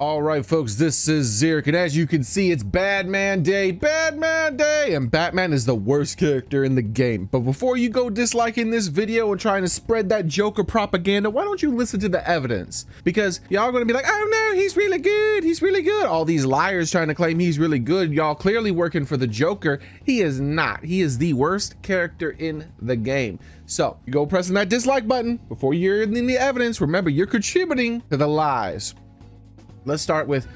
All right, folks, this is Xearrik, and as you can see, it's Badman Day, and Batman is the worst character in the game. But before you go disliking this video and trying to spread that Joker propaganda, why don't you listen to the evidence? Because y'all gonna be like, oh no, he's really good, he's really good. All these liars trying to claim he's really good, y'all clearly working for the Joker. He is not. He is the worst character in the game. So you go pressing that dislike button before you hear the evidence. Remember, you're contributing to the lies. Let's start with,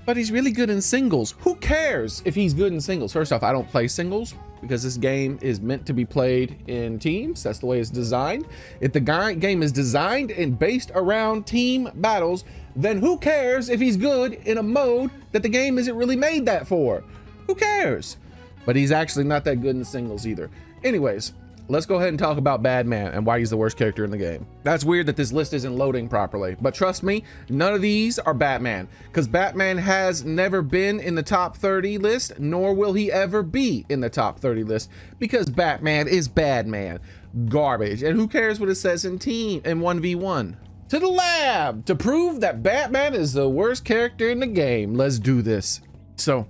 but he's really good in singles. Who cares if he's good in singles? First off, I don't play singles because this game is meant to be played in teams. That's the way it's designed. If the game is designed and based around team battles, then who cares if he's good in a mode that the game isn't really made that for? Who cares? But he's actually not that good in singles either. Anyways, let's go ahead and talk about Badman and why he's the worst character in the game. That's weird that this list isn't loading properly, but trust me, none of these are Batman, because Batman has never been in the top 30 list, nor will he ever be in the top 30 list, because Batman is Badman. Garbage. And who cares what it says in team in 1v1? To the lab to prove that Batman is the worst character in the game. Let's do this. So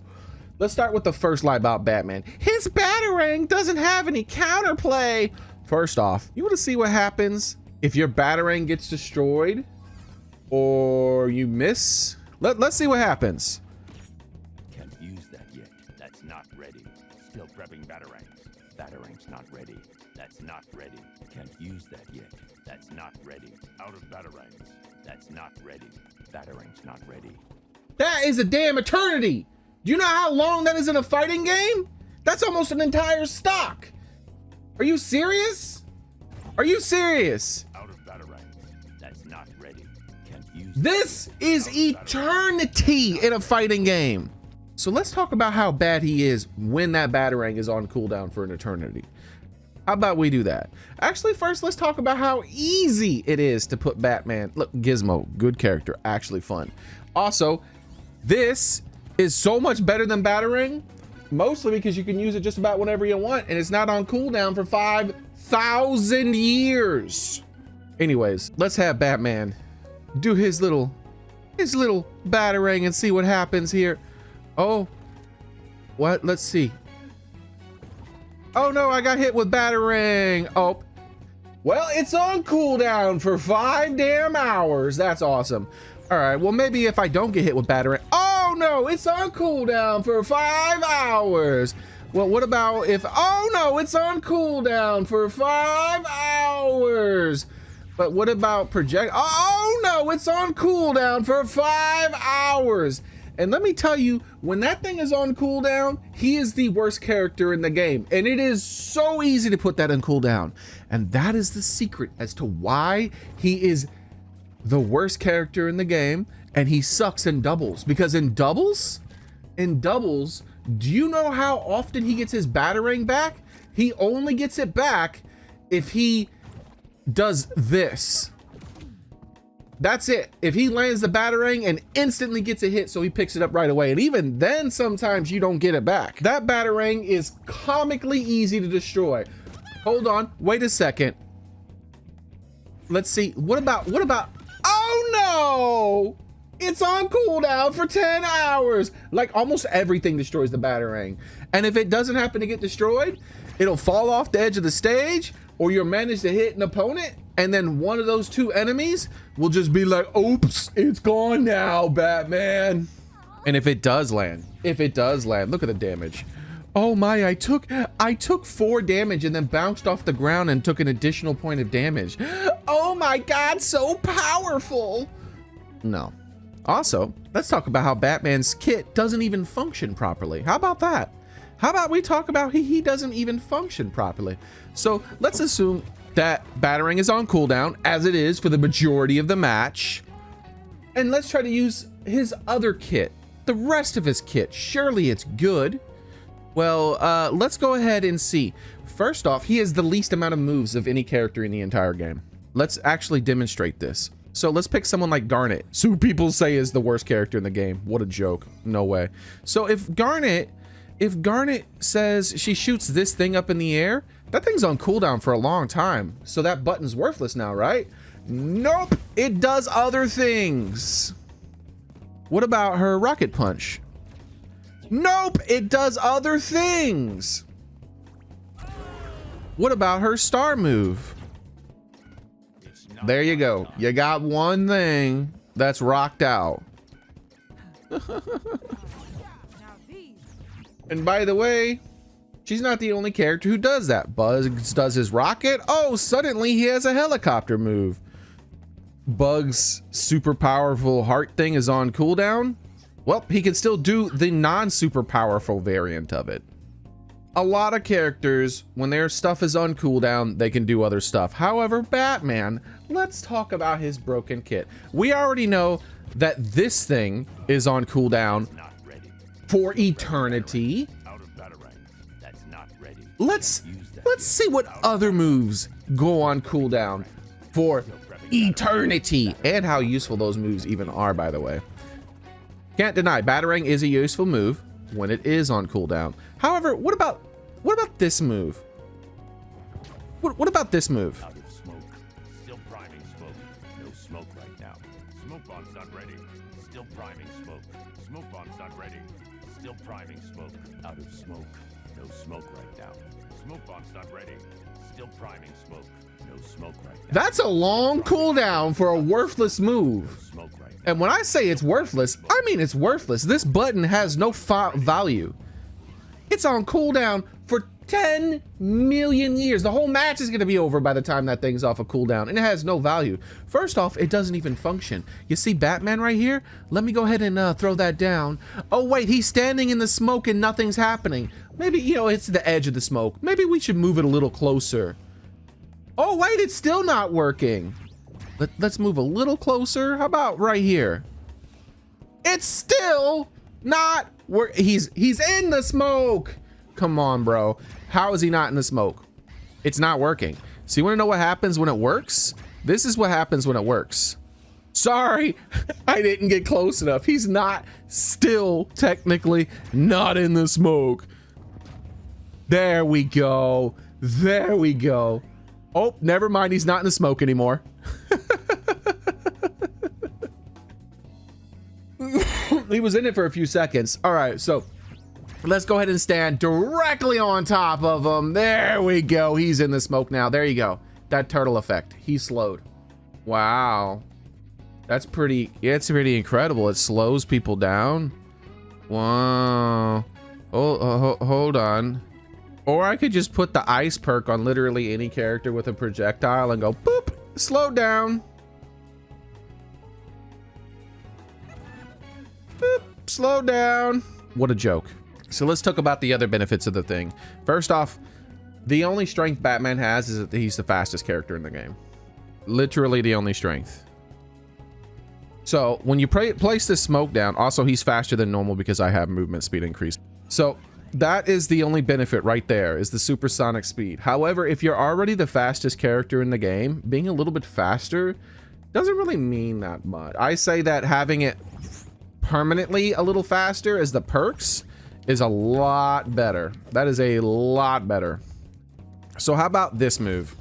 let's start with the first lie about Batman. His Batarang doesn't have any counterplay. First off, you want to see what happens if your Batarang gets destroyed or you miss? Let's see what happens. Can't use that yet. That's not ready. Still prepping Batarangs. Batarang's not ready. That's not ready. Can't use that yet. That's not ready. Out of Batarangs. That's not ready. Batarang's not ready. That is a damn eternity. Do you know how long that is in a fighting game? That's almost an entire stock. Are you serious? Are you serious? Out of Batarangs. That's not ready. Can't use this is eternity in a fighting game. So let's talk about how bad he is when that Batarang is on cooldown for an eternity. How about we do that? Actually, first, let's talk about how easy it is to put Batman. Look, Gizmo, good character, actually fun. Also, this is so much better than Batarang, mostly because you can use it just about whenever you want, and it's not on cooldown for 5,000 years. Anyways, let's have Batman do his little Batarang and see what happens here. Oh, what? Let's see. Oh no, I got hit with Batarang. Oh, well, it's on cooldown for 5 damn hours. That's awesome. All right, well, maybe if I don't get hit with Batarang. Oh no, it's on cooldown for 5 hours. Well, what about if, oh no, it's on cooldown for 5 hours. But what about project? Oh no, it's on cooldown for 5 hours. And let me tell you, when that thing is on cooldown, he is the worst character in the game. And it is so easy to put that on cooldown. And that is the secret as to why he is the worst character in the game, and he sucks in doubles. Because in doubles, do you know how often he gets his Batarang back? He only gets it back if he does this. That's it. If he lands the Batarang and instantly gets a hit, so he picks it up right away. And even then, sometimes you don't get it back. That Batarang is comically easy to destroy. Hold on, wait a second. Let's see, what about, oh no! It's on cooldown for 10 hours. Like almost everything destroys the Batarang. And if it doesn't happen to get destroyed, it'll fall off the edge of the stage, or you'll manage to hit an opponent, and then one of those two enemies will just be like, oops, it's gone now, Batman. And if it does land, look at the damage. Oh my, I took 4 damage and then bounced off the ground and took an additional point of damage. Oh my God, so powerful. No. Also, let's talk about how Batman's kit doesn't even function properly. How about that? How about we talk about he doesn't even function properly? So let's assume that Batarang is on cooldown, as it is for the majority of the match. And let's try to use his other kit, the rest of his kit. Surely it's good. Well, let's go ahead and see. First off, he has the least amount of moves of any character in the entire game. Let's actually demonstrate this. So let's pick someone like Garnet, who people say is the worst character in the game. What a joke. No way. So if Garnet says she shoots this thing up in the air, that thing's on cooldown for a long time. So that button's worthless now, right? Nope, it does other things. What about her rocket punch? Nope, it does other things. What about her star move? There you go. You got one thing that's rocked out. And by the way, she's not the only character who does that. Bugs does his rocket. Oh, suddenly he has a helicopter move. Bug's super powerful heart thing is on cooldown. Well, he can still do the non-super powerful variant of it. A lot of characters, when their stuff is on cooldown, they can do other stuff. However, Batman, let's talk about his broken kit. We already know that this thing is on cooldown for eternity. Let's see what other moves go on cooldown for eternity and how useful those moves even are, by the way. Can't deny Batarang is a useful move when it is on cooldown. However, what about this move? What about this move? Out of smoke. Still priming smoke. No smoke right now. Smoke bomb's not ready. Still priming smoke. Smoke bomb's not ready. Still priming smoke. Out of smoke. No smoke right now. Smoke bomb's not ready. Still priming smoke. No smoke right now. That's a long cooldown for a worthless move. Smoke right now. And when I say it's worthless, I mean it's worthless. This button has no value. It's on cooldown for 10 million years. The whole match is going to be over by the time that thing's off a cooldown, and it has no value. First off, it doesn't even function. You see Batman right here? Let me go ahead and throw that down. Oh wait, he's standing in the smoke and nothing's happening. Maybe, you know, it's the edge of the smoke. Maybe we should move it a little closer. Oh wait, it's still not working. Let's move a little closer. How about right here? It's still not he's in the smoke. Come on, bro. How is he not in the smoke? It's not working. So you want to know what happens when it works? This is what happens when it works. Sorry, I didn't get close enough. He's still technically not in the smoke. There we go. There we go. Oh, never mind. He's not in the smoke anymore. He was in it for a few seconds. All right, so let's go ahead and stand directly on top of him. There we go. He's in the smoke now. There you go. That turtle effect. He slowed. Wow. That's pretty, it's pretty incredible. It slows people down. Wow. Hold on. Or I could just put the ice perk on literally any character with a projectile and go boop, slow down. Boop, slow down. What a joke. So let's talk about the other benefits of the thing. First off, the only strength Batman has is that he's the fastest character in the game. Literally the only strength. So when you place this smoke down, also he's faster than normal because I have movement speed increased. So that is the only benefit right there, is the supersonic speed. However, if you're already the fastest character in the game, being a little bit faster doesn't really mean that much. I say that having it permanently a little faster as the perks is a lot better. That is a lot better. So how about this move?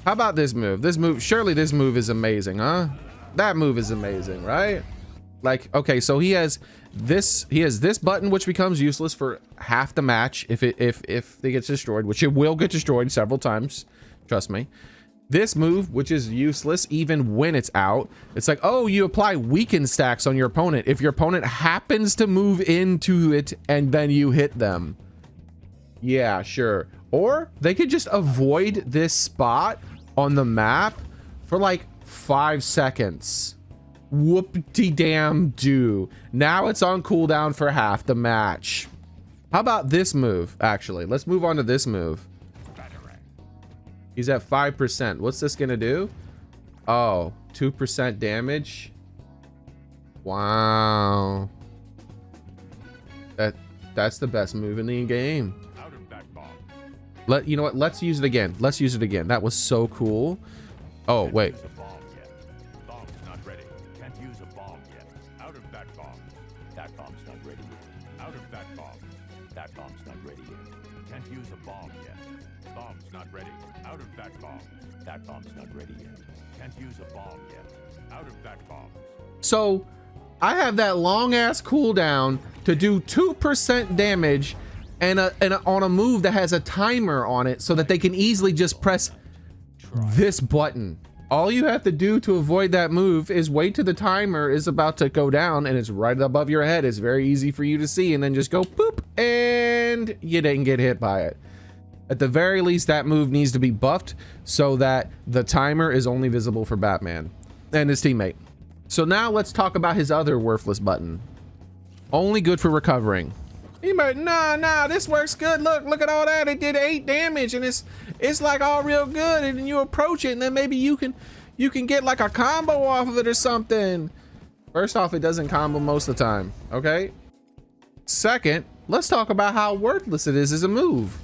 How about this move? This move, surely this move is amazing, huh? That move is amazing, right? Like, okay, so he has this button which becomes useless for half the match if it gets destroyed, which it will get destroyed several times, trust me. This move, which is useless even when it's out, it's like, oh, you apply weaken stacks on your opponent if your opponent happens to move into it and then you hit them. Yeah, sure. Or they could just avoid this spot on the map for like 5 seconds. Whoop-de-damn-do. Now it's on cooldown for half the match. How about this move, actually? Let's move on to this move. He's at 5%. What's this gonna do? Oh, 2% damage. Wow. That's the best move in the game. Out of that bomb. You know what? Let's use it again. Let's use it again. That was so cool. Oh, wait. Use a bomb yet. Bomb's not ready. Can't use a bomb yet. Out of that bomb. That bomb's not ready yet. Out of that bomb. That bomb's not ready yet. Can't use a bomb yet. Bomb's not ready. Out of that bomb. That bomb's not ready yet. Can't use a bomb yet. Out of that bomb. So I have that long ass cooldown to do 2% damage and on a move that has a timer on it so that they can easily just press this button. All you have to do to avoid that move is wait till the timer is about to go down and it's right above your head. It's very easy for you to see, and then just go boop and you didn't get hit by it. At the very least, that move needs to be buffed so that the timer is only visible for Batman and his teammate. So now let's talk about his other worthless button. Only good for recovering. You might, nah, this works good. Look at all that. It did 8 damage and it's like all real good. And then you approach it and then maybe you can get like a combo off of it or something. First off, it doesn't combo most of the time, okay? Second, let's talk about how worthless it is as a move.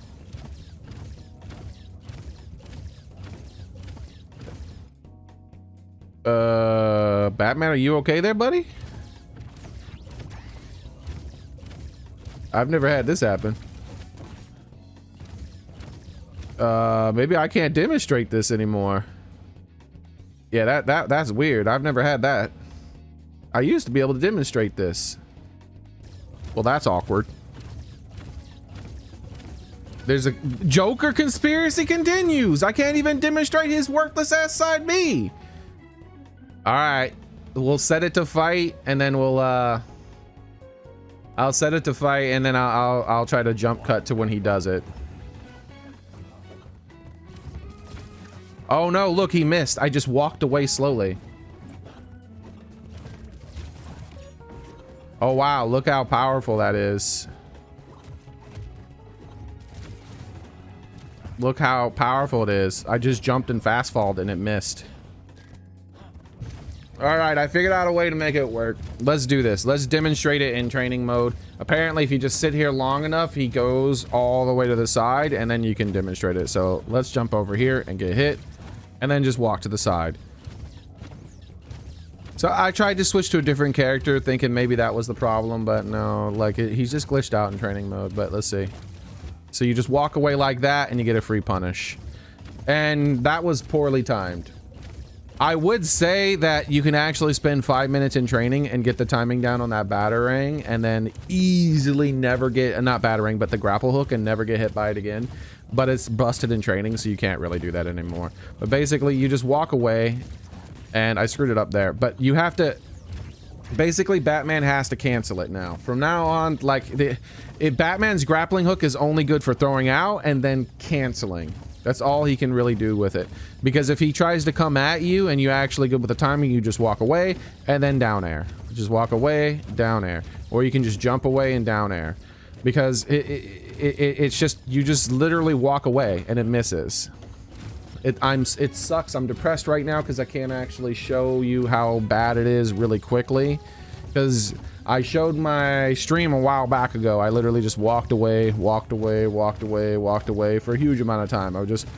Batman, are you okay there, buddy? I've never had this happen. Maybe I can't demonstrate this anymore. Yeah, that's weird. I've never had that. I used to be able to demonstrate this. Well, that's awkward. There's a Joker conspiracy continues. I can't even demonstrate his worthless ass side B. All right, we'll set it to fight, and then we'll I'll set it to fight, and then I'll try to jump cut to when he does it. Oh no, look, he missed. I just walked away slowly. Oh wow, look how powerful that is. Look how powerful it is. I just jumped and fast falled and it missed. All right, I figured out a way to make it work. Let's do this. Let's demonstrate it in training mode. Apparently, if you just sit here long enough, he goes all the way to the side, and then you can demonstrate it. So let's jump over here and get hit, and then just walk to the side. So I tried to switch to a different character, thinking maybe that was the problem, but no, like he's just glitched out in training mode. But let's see. So you just walk away like that, and you get a free punish. And that was poorly timed. I would say that you can actually spend 5 minutes in training and get the timing down on that Batarang and then easily never get, not Batarang, but the grapple hook, and never get hit by it again. But it's busted in training, so you can't really do that anymore. But basically, you just walk away, and I screwed it up there. But you have to, basically, Batman has to cancel it now. From now on, like, Batman's grappling hook is only good for throwing out and then canceling. That's all he can really do with it. Because if he tries to come at you and you actually go with the timing, you just walk away and then down air. Just walk away, down air. Or you can just jump away and down air. Because it's just, you just literally walk away and it misses. It sucks. I'm depressed right now because I can't actually show you how bad it is really quickly. Because I showed my stream a while back ago. I literally just walked away for a huge amount of time. I would just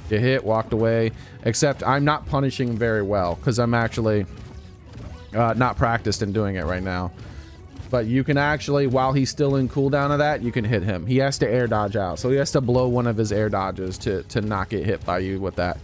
get hit, walked away. Except I'm not punishing very well because I'm actually not practiced in doing it right now. But you can actually, while he's still in cooldown of that, you can hit him. He has to air dodge out. So he has to blow one of his air dodges to not get hit by you with that.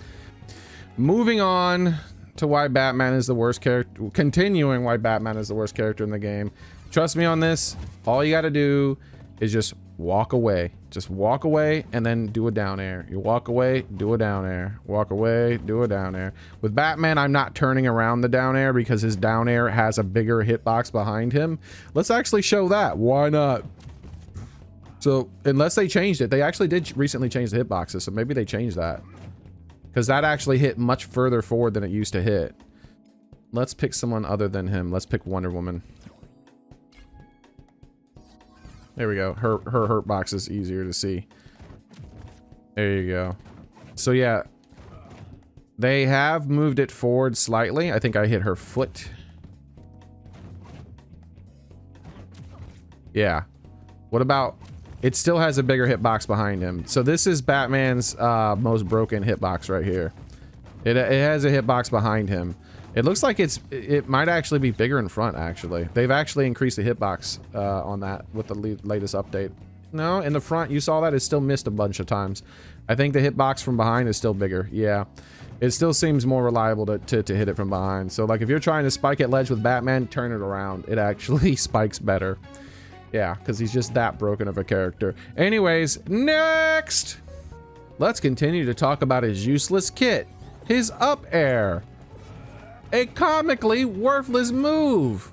Moving on to why Batman is the worst character, continuing why Batman is the worst character in the game. Trust me on this. All you got to do is just walk away. Just walk away and then do a down air. You walk away, do a down air. Walk away, do a down air. With Batman, I'm not turning around the down air because his down air has a bigger hitbox behind him. Let's actually show that. Why not? So unless they changed it, they actually did recently change the hitboxes. So maybe they changed that. Because that actually hit much further forward than it used to hit. Let's pick someone other than him. Let's pick Wonder Woman. There we go. Her hurt box is easier to see. There you go. So yeah. They have moved it forward slightly. I think I hit her foot. Yeah. What about... It still has a bigger hitbox behind him. So this is Batman's most broken hitbox right here. It has a hitbox behind him. It looks like it might actually be bigger in front, actually. They've actually increased the hitbox on that with the latest update. No, in the front, you saw that. It still missed a bunch of times. I think the hitbox from behind is still bigger. Yeah. It still seems more reliable to hit it from behind. So like if you're trying to spike at ledge with Batman, turn it around. It actually spikes better. Yeah, because he's just that broken of a character. Anyways, next! Let's continue to talk about his useless kit. His up air. A comically worthless move.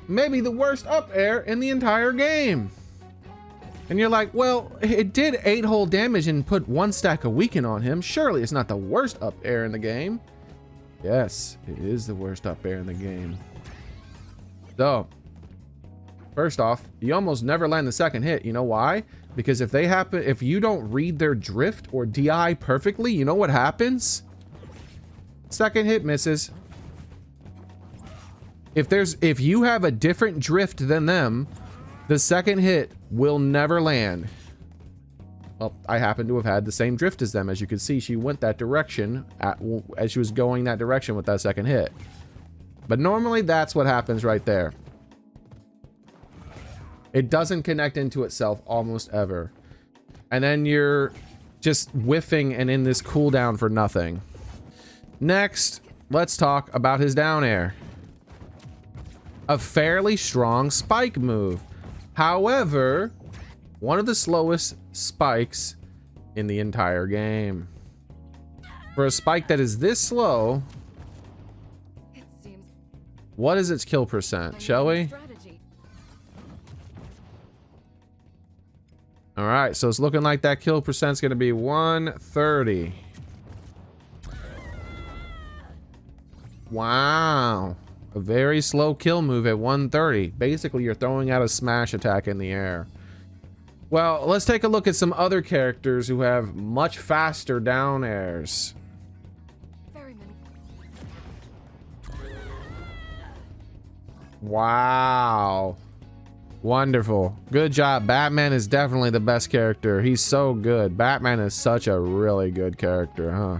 Maybe the worst up air in the entire game. And you're like, well, it did 8 whole damage and put 1 stack of weaken on him. Surely it's not the worst up air in the game. Yes, it is the worst up air in the game. So, first off, you almost never land the second hit. You know why? Because if you don't read their drift or DI perfectly, you know what happens? Second hit misses. If you have a different drift than them, the second hit will never land. Well, I happen to have had the same drift as them. As you can see, she went that direction as she was going that direction with that second hit. But normally that's what happens right there. It doesn't connect into itself almost ever. And then you're just whiffing and in this cooldown for nothing. Next, let's talk about his down air. A fairly strong spike move. However, one of the slowest spikes in the entire game. For a spike that is this slow, what is its kill percent, shall we? All right, so it's looking like that kill percent's going to be 130. Wow. A very slow kill move at 130. Basically, you're throwing out a smash attack in the air. Well, let's take a look at some other characters who have much faster down airs. Wow. Wonderful. Good job. Batman is definitely the best character. He's so good. Batman is such a really good character, huh?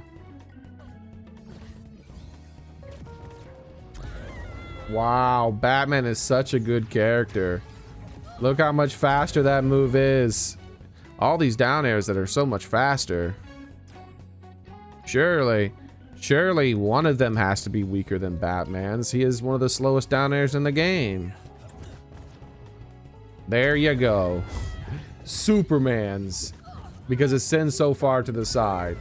Wow, Batman is such a good character. Look how much faster that move is. All these down airs that are so much faster. Surely one of them has to be weaker than Batman's. He is one of the slowest down airs in the game. There you go. Superman's. Because it sends so far to the side.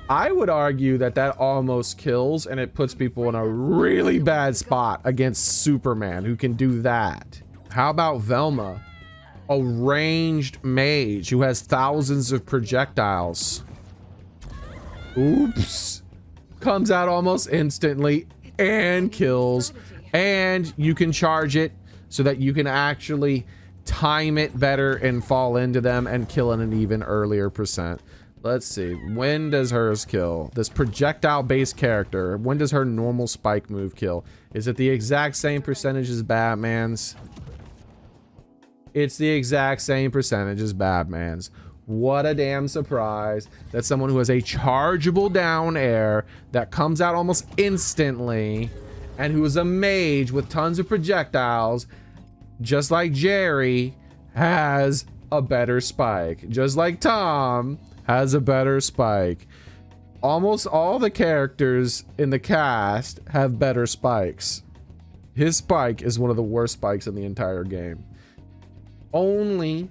I would argue that almost kills and it puts people in a really bad spot against Superman, who can do that. How about Velma? A ranged mage who has thousands of projectiles. Oops. Comes out almost instantly and kills. And you can charge it so that you can actually time it better and fall into them and kill in an even earlier percent. Let's see. When does hers kill? This projectile-based character. When does her normal spike move kill? Is it the exact same percentage as Batman's? It's the exact same percentage as Batman's. What a damn surprise that someone who has a chargeable down air that comes out almost instantly and who is a mage with tons of projectiles, just like Jerry, has a better spike. Just like Tom has a better spike. Almost all the characters in the cast have better spikes. His spike is one of the worst spikes in the entire game. Only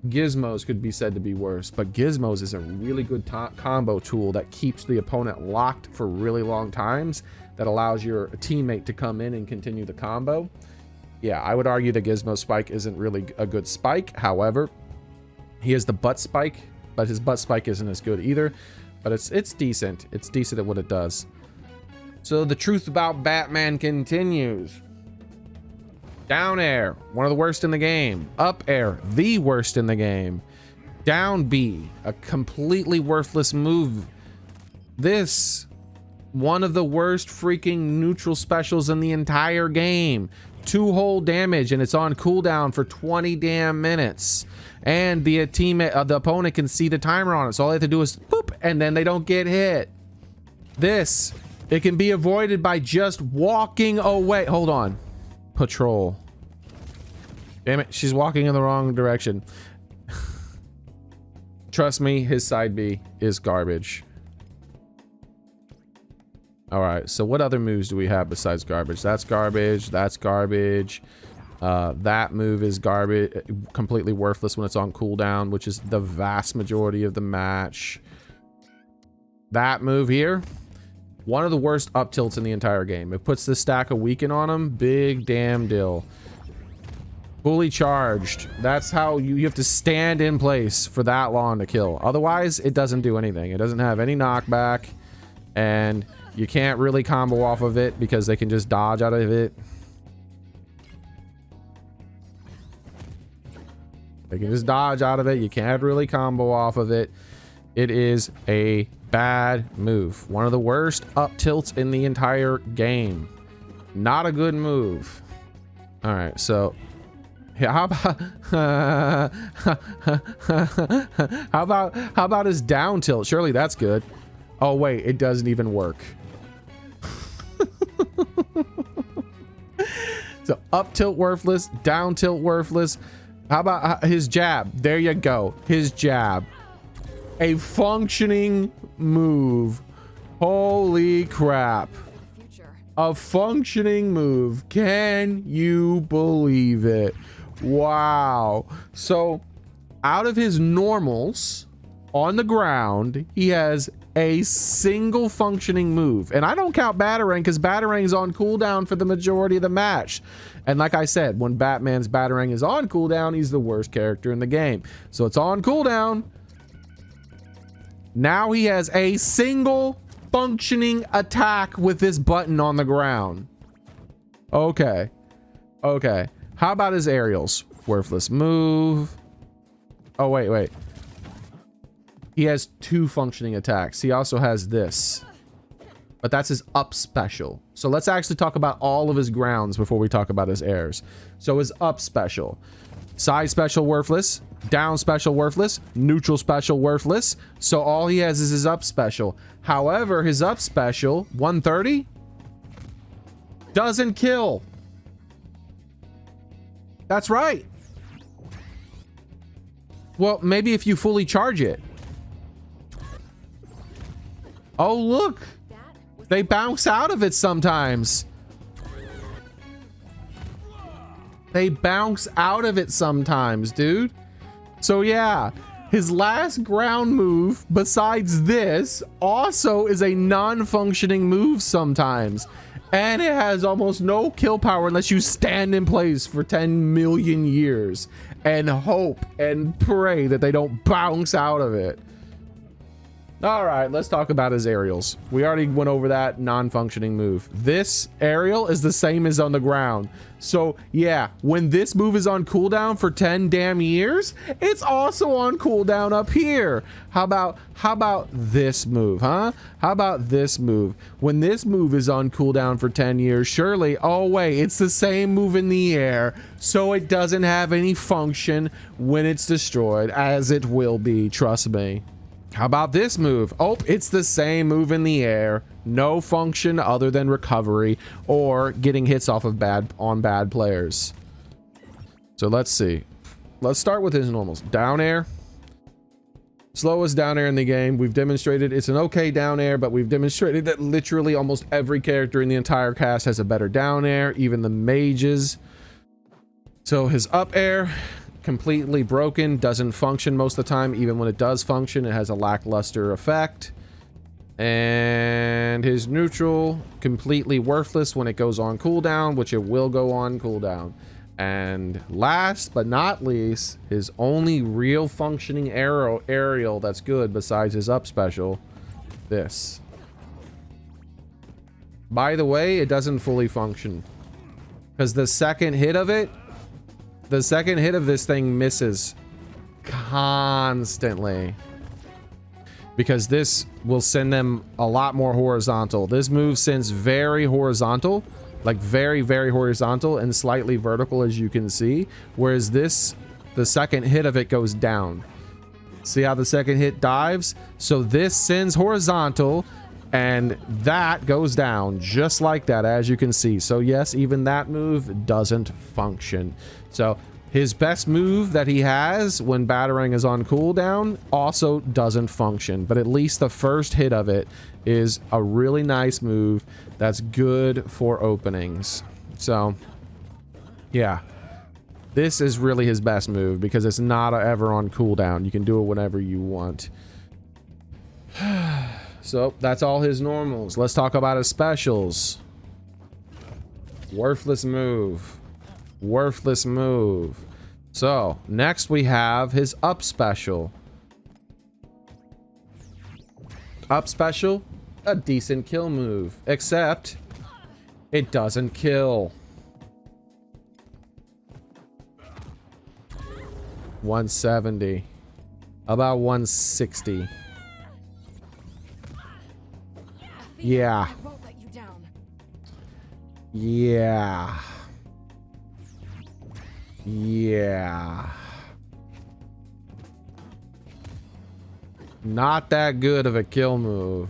Gizmo's could be said to be worse, but Gizmo's is a really good combo tool that keeps the opponent locked for really long times, that allows your teammate to come in and continue the combo. Yeah, I would argue that Gizmo's spike isn't really a good spike. However, he has the butt spike, but his butt spike isn't as good either. But it's decent. It's decent at what it does. So the truth about Batman continues. Down air, one of the worst in the game. Up air, the worst in the game. Down B, a completely worthless move. This, one of the worst freaking neutral specials in the entire game. 2 whole damage and it's on cooldown for 20 damn minutes. And the the opponent can see the timer on it. So all they have to do is boop, and then they don't get hit. This, it can be avoided by just walking away. Hold on. Patrol. Damn it, she's walking in the wrong direction. Trust me, his side B is garbage. All right, so what other moves do we have besides garbage? That's garbage. That's garbage. That move is garbage, completely worthless when it's on cooldown, which is the vast majority of the match. That move here, one of the worst up tilts in the entire game. It puts the stack of weaken on him. Big damn deal. Fully charged. That's how you have to stand in place for that long to kill. Otherwise, it doesn't do anything. It doesn't have any knockback, and you can't really combo off of it because they can just dodge out of it. They can just dodge out of it. You can't really combo off of it. It is a bad move. One of the worst up tilts in the entire game. Not a good move. All right, so yeah, how about his down tilt? Surely that's good. Oh wait, it doesn't even work. So up tilt worthless, down tilt worthless. How about his jab? There you go. His jab. A functioning move. Holy crap. A functioning move. Can you believe it? Wow. So out of his normals on the ground, he has a single functioning move. And I don't count Batarang because Batarang's on cooldown for the majority of the match. And like I said, when Batman's Batarang is on cooldown, he's the worst character in the game. So it's on cooldown. Now he has a single functioning attack with this button on the ground. Okay. Okay. How about his aerials? Worthless move. Oh, wait. He has 2 functioning attacks. He also has this. But that's his up special. So let's actually talk about all of his grounds before we talk about his airs. So his up special. Side special worthless. Down special worthless. Neutral special worthless. So all he has is his up special. However, his up special, 130, doesn't kill. That's right. Well, maybe if you fully charge it. Oh, look. They bounce out of it sometimes. They bounce out of it sometimes, dude. So yeah, his last ground move besides this also is a non-functioning move sometimes. And it has almost no kill power unless you stand in place for 10 million years and hope and pray that they don't bounce out of it. All right, let's talk about his aerials. We already went over that non-functioning move. This aerial is the same as on the ground. So yeah, when this move is on cooldown for 10 damn years, it's also on cooldown up here. How about this move, huh? How about this move? When this move is on cooldown for 10 years, surely, oh wait, it's the same move in the air, so it doesn't have any function when it's destroyed, as it will be, trust me. How about this move? Oh, it's the same move in the air. No function other than recovery or getting hits off of bad players. So let's see. Let's start with his normals. Down air. Slowest down air in the game. We've demonstrated it's an okay down air, but we've demonstrated that literally almost every character in the entire cast has a better down air, even the mages. So his up air, completely broken, doesn't function most of the time. Even when it does function, it has a lackluster effect. And his neutral, completely worthless when it goes on cooldown, which it will go on cooldown. And last but not least, his only real functioning aerial that's good besides his up special, this. By the way, it doesn't fully function because the second hit of this thing misses constantly, because this will send them a lot more horizontal. This move sends very horizontal, like very, very horizontal and slightly vertical, as you can see, whereas this, the second hit of it goes down. See how the second hit dives? So this sends horizontal and that goes down just like that, as you can see. So yes, even that move doesn't function. So His best move that he has when Batarang is on cooldown also doesn't function, but at least the first hit of it is a really nice move that's good for openings. So, yeah. This is really his best move because it's not ever on cooldown. You can do it whenever you want. So, that's all his normals. Let's talk about his specials. Worthless move. Worthless move. So next we have his up special. Up special, a decent kill move, except it doesn't kill. 170, about 160. Yeah. Yeah. Yeah. Not that good of a kill move.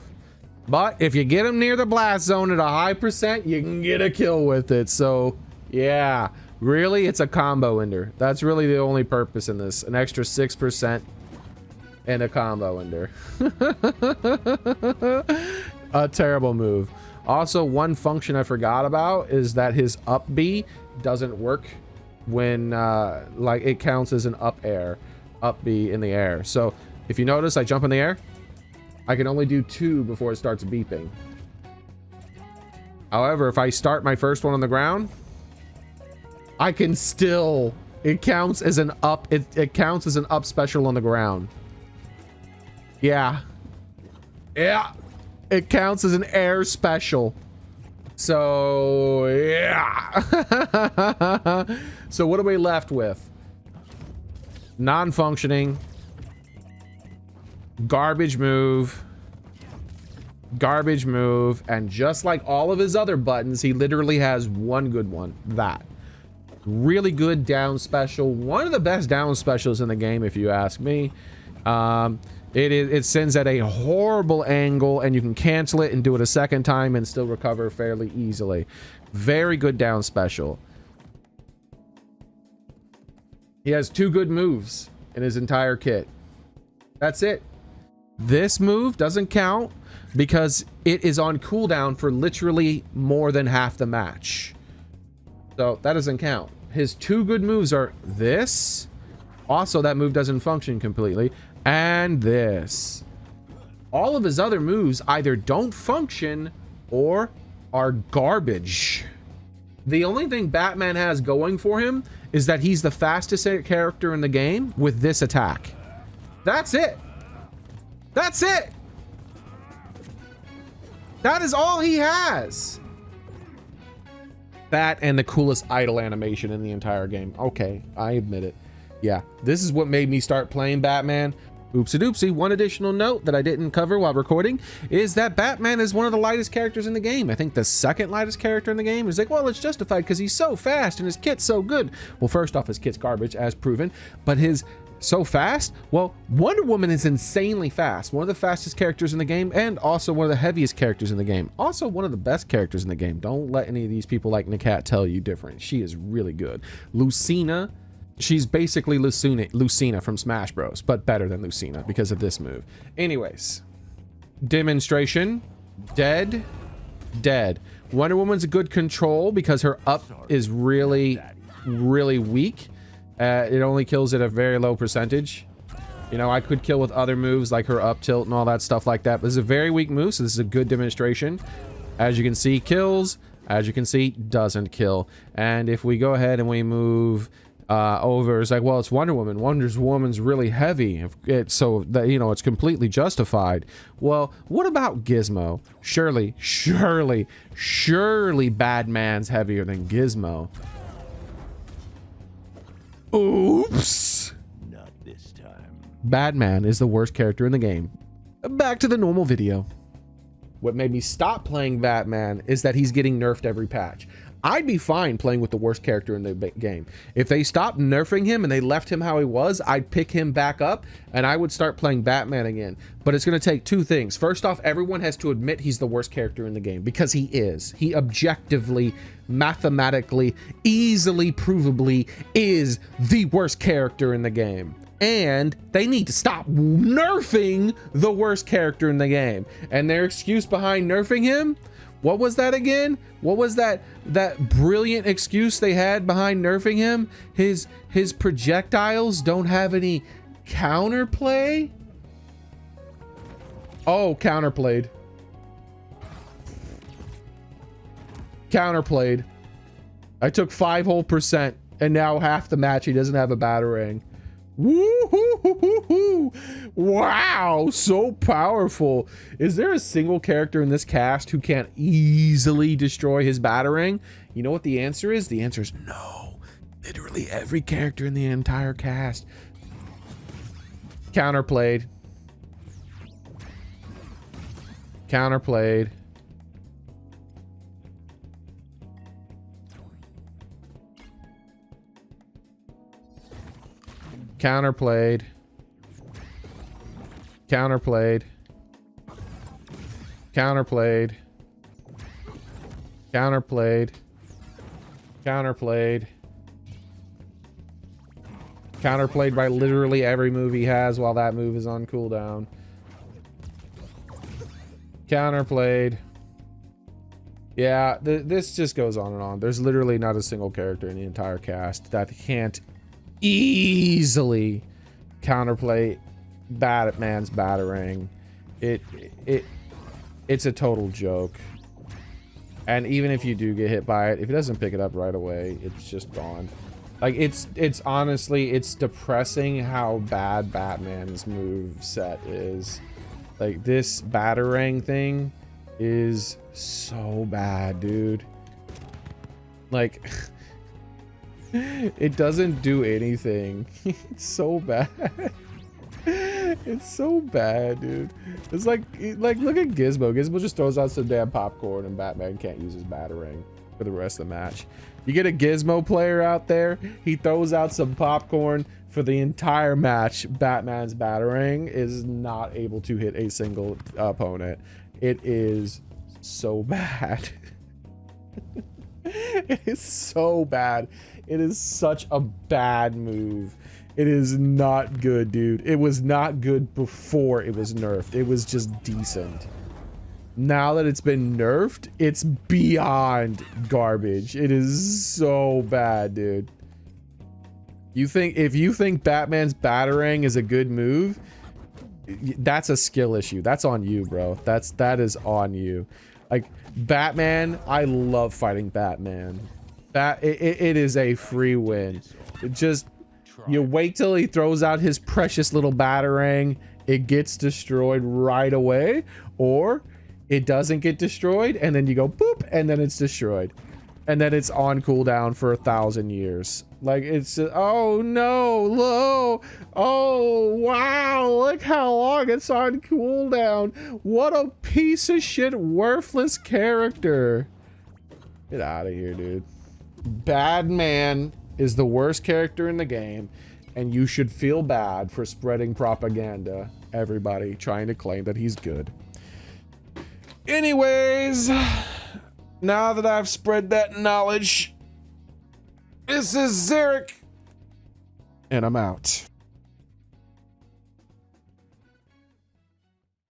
But if you get him near the blast zone at a high percent, you can get a kill with it. So, yeah. Really, it's a combo ender. That's really the only purpose in this. An extra 6% and a combo ender. A terrible move. Also, one function I forgot about is that his up B doesn't work when like it counts as an up B in the air. So if you notice, I jump in the air, I can only do 2 before it starts beeping. However, if I start my first one on the ground, I can still, it counts as an up, it counts as an up special on the ground. Yeah, it counts as an air special. So, yeah. So what are we left with? Non-functioning. Garbage move. Garbage move. And just like all of his other buttons, he literally has one good one. That. Really good down special. One of the best down specials in the game, if you ask me. It sends at a horrible angle, and you can cancel it and do it a second time and still recover fairly easily. Very good down special. He has 2 good moves in his entire kit. That's it. This move doesn't count because it is on cooldown for literally more than half the match. So that doesn't count. His 2 good moves are this. Also, that move doesn't function completely. And this. All of his other moves either don't function or are garbage. The only thing Batman has going for him is that he's the fastest character in the game with this attack. That's it. That's it. That is all he has. That and the coolest idle animation in the entire game. Okay, I admit it. Yeah, this is what made me start playing Batman. Oopsie doopsie. One additional note that I didn't cover while recording is that Batman is one of the lightest characters in the game. I think the second lightest character in the game is like, well, it's justified because he's so fast and his kit's so good. Well, first off, his kit's garbage, as proven, but his so fast. Well, Wonder Woman is insanely fast. One of the fastest characters in the game and also one of the heaviest characters in the game. Also one of the best characters in the game. Don't let any of these people like Nakat tell you different. She is really good. Lucina. She's basically Lucina from Smash Bros, but better than Lucina because of this move. Anyways, demonstration, dead. Wonder Woman's a good control because her up is really weak. It only kills at a very low percentage. You know, I could kill with other moves like her up tilt and all that stuff like that, but this is a very weak move, so this is a good demonstration. As you can see, kills. As you can see, doesn't kill. And if we go ahead and we move over, it's like, well, it's Wonder Woman. Wonder Woman's really heavy, so that, you know, it's completely justified. Well, what about Gizmo? Surely Badman's heavier than Gizmo. Oops. Not this time. Badman is the worst character in the game. Back to the normal video. What made me stop playing Batman is that he's getting nerfed every patch. I'd be fine playing with the worst character in the game. If they stopped nerfing him and they left him how he was, I'd pick him back up and I would start playing Batman again. But it's going to take 2 things. First off, everyone has to admit he's the worst character in the game because he is. He objectively mathematically, easily provably is the worst character in the game. And they need to stop nerfing the worst character in the game. And their excuse behind nerfing him, what was that again? What was that brilliant excuse they had behind nerfing him? His projectiles don't have any counterplay? Oh, counterplayed. Counterplayed. I took 5 whole percent, and now half the match he doesn't have a Batarang. Woo-hoo-hoo-hoo-hoo. Wow, so powerful. Is there a single character in this cast who can't easily destroy his Batarang? You know what the answer is? The answer is no. Literally every character in the entire cast. Counterplayed. Counterplayed. Counterplayed. Counterplayed. Counterplayed. Counterplayed. Counterplayed. Counterplayed by literally every move he has while that move is on cooldown. Counterplayed. Yeah, this just goes on and on. There's literally not a single character in the entire cast that can't easily counterplay Batman's Batarang. It's a total joke. And even if you do get hit by it, if it doesn't pick it up right away, it's just gone. Like, it's honestly, it's depressing how bad Batman's move set is. Like, this Batarang thing is so bad, dude. Like, it doesn't do anything. It's so bad. It's so bad, dude. It's like look at Gizmo. Gizmo just throws out some damn popcorn and Batman can't use his Batarang for the rest of the match. You get a Gizmo player out there, he throws out some popcorn for the entire match. Batman's Batarang is not able to hit a single opponent. It is so bad. It is so bad. It is such a bad move. It is not good, dude. It was not good before it was nerfed. It was just decent. Now that it's been nerfed, it's beyond garbage. It is so bad, dude. If you think Batman's Batarang is a good move, that's a skill issue. That's on you, bro. That is on you. Like, Batman, I love fighting Batman. It is a free win. It just, you wait till he throws out his precious little Batarang, it gets destroyed right away, or it doesn't get destroyed, and then you go boop, and then it's destroyed. And then it's on cooldown for 1,000 years. Like, it's just, oh no, low. Oh, wow, look how long it's on cooldown. What a piece of shit, worthless character. Get out of here, dude. Badman is the worst character in the game, and you should feel bad for spreading propaganda. Everybody trying to claim that he's good. Anyways, now that I've spread that knowledge, this is Xearrik, and I'm out.